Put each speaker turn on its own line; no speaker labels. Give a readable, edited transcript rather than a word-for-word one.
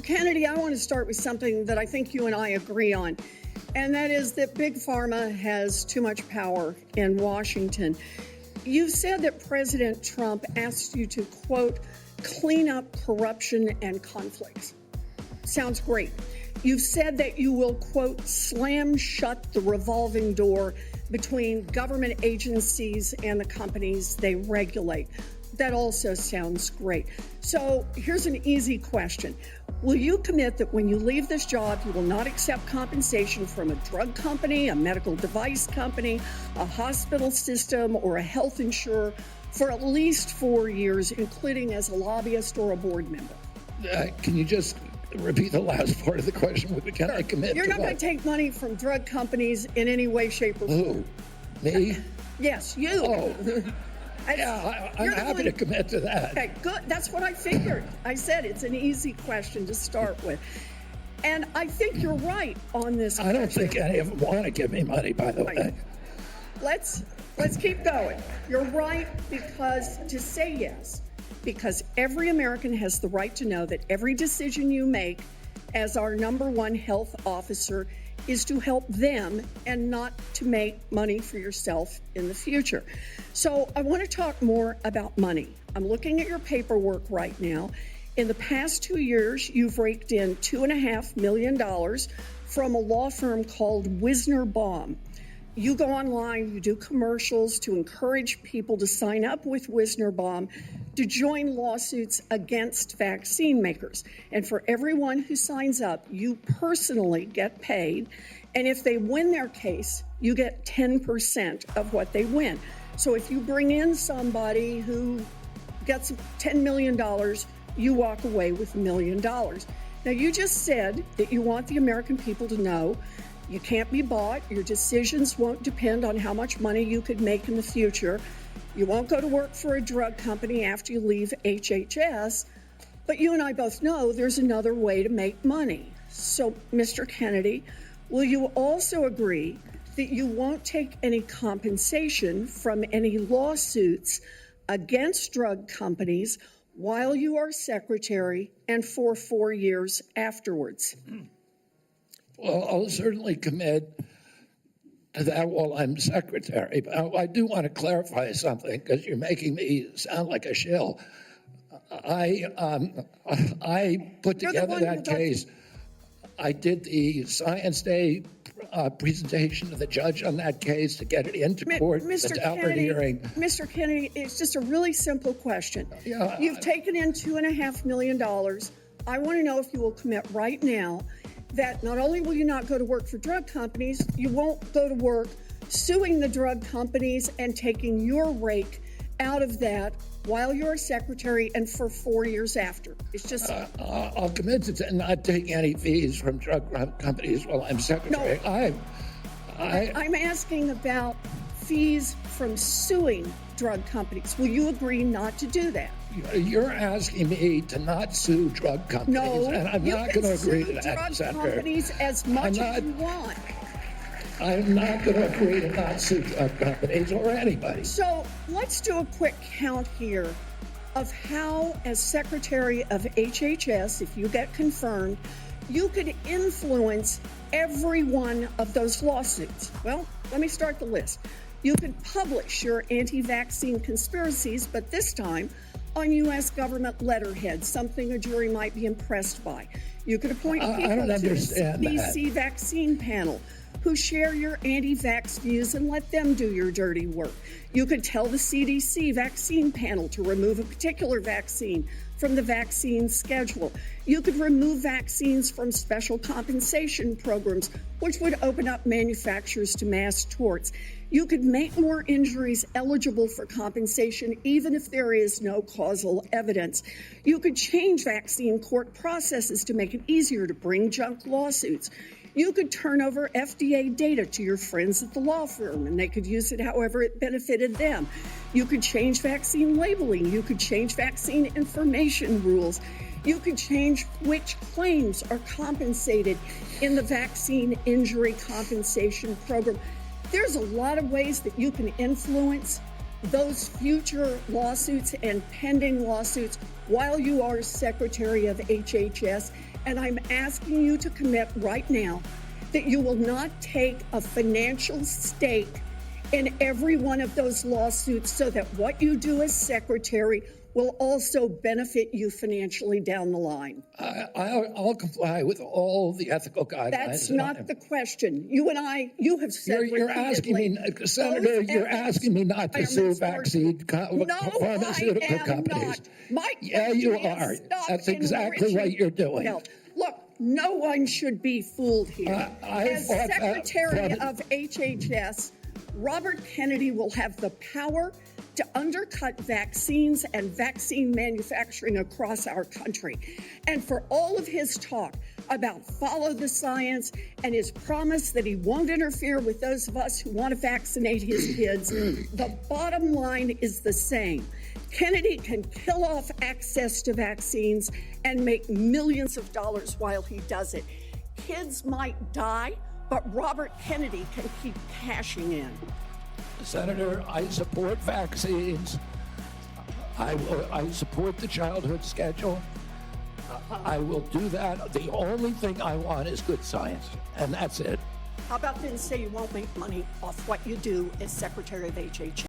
Kennedy, I want to start with something that I think you and I agree on, and that is that Big Pharma has too much power in Washington. You said that President Trump asked you to, quote, clean up corruption and conflicts. Sounds great. You've said that you will, quote, slam shut the revolving door between government agencies and the companies they regulate. That also sounds great. So here's an easy question. Will you commit that when you leave this job, you will not accept compensation from a drug company, a medical device company, a hospital system, or a health insurer for at least 4 years, including as a lobbyist or a board member?
Can you just repeat the last part of the question? Can I commit
You're
to
not going to take money from drug companies in any way, shape, or form.
Who? Me?
Yes, you.
Oh. Yeah, I'm happy to commit to that.
Okay, good. That's what I figured. I said it's an easy question to start with. And I think you're right on this question.
I don't think any of them want to give me money, by the way.
Let's keep going. You're right, because to say yes, because every American has the right to know that every decision you make as our number one health officer is to help them and not to make money for yourself in the future. So I want to talk more about money. I'm looking at your paperwork right now. In the past 2 years, you've raked in $2.5 million from a law firm called Wisner Baum. You go online, you do commercials to encourage people to sign up with Wisner Baum to join lawsuits against vaccine makers. And for everyone who signs up, you personally get paid. And if they win their case, you get 10% of what they win. So if you bring in somebody who gets $10 million, you walk away with $1 million. Now, you just said that you want the American people to know you can't be bought. Your decisions won't depend on how much money you could make in the future. You won't go to work for a drug company after you leave HHS. But you and I both know there's another way to make money. So, Mr. Kennedy, will you also agree that you won't take any compensation from any lawsuits against drug companies while you are secretary and for 4 years afterwards?
Well, I'll certainly commit to that while I'm secretary. But I do want to clarify something because you're making me sound like a shill. I put together that case. I did the Science Day presentation to the judge on that case to get it into court.
Mr. Mr. Kennedy, it's just a really simple question.
Yeah,
You've taken in $2.5 million. I want to know if you will commit right now that not only will you not go to work for drug companies, you won't go to work suing the drug companies and taking your rake out of that while you're a secretary and for 4 years after. It's just...
I'll commit to not taking any fees from drug companies while I'm secretary.
No, I'm asking about fees from suing drug companies. Will you agree not to do that?
You're asking me to not sue drug companies,
no,
and I'm not going to agree to that,
drug
Senator.
Companies as much as you want.
I'm not going to agree to not sue drug companies or anybody.
So let's do a quick count here of how, as Secretary of HHS, if you get confirmed, you could influence every one of those lawsuits. Well, let me start the list. You could publish your anti-vaccine conspiracies, but this time on U.S. government letterhead, something a jury might be impressed by. You could appoint people to the CDC vaccine panel who share your anti-vax views and let them do your dirty work. You could tell the CDC vaccine panel to remove a particular vaccine from the vaccine schedule. You could remove vaccines from special compensation programs, which would open up manufacturers to mass torts. You could make more injuries eligible for compensation, even if there is no causal evidence. You could change vaccine court processes to make it easier to bring junk lawsuits. You could turn over FDA data to your friends at the law firm, and they could use it however it benefited them. You could change vaccine labeling. You could change vaccine information rules. You could change which claims are compensated in the vaccine injury compensation program. There's a lot of ways that you can influence those future lawsuits and pending lawsuits while you are Secretary of HHS. And I'm asking you to commit right now that you will not take a financial stake in every one of those lawsuits so that what you do as secretary will also benefit you financially down the line.
I'll comply with all the ethical guidelines.
That's not the question. You and I, you have said
You're asking me, Senator, you're asking me not to sue pharmaceutical companies. Yeah, you are. That's exactly what you're doing.
No. Look, no one should be fooled here. As Secretary of HHS, Robert Kennedy will have the power to undercut vaccines and vaccine manufacturing across our country. And for all of his talk about follow the science and his promise that he won't interfere with those of us who want to vaccinate his kids, the bottom line is the same. Kennedy can kill off access to vaccines and make millions of dollars while he does it. Kids might die, but Robert Kennedy can keep cashing in.
Senator, I support vaccines. I support the childhood schedule. I will do that. The only thing I want is good science, and that's it.
How about then say you won't make money off what you do as Secretary of HHS?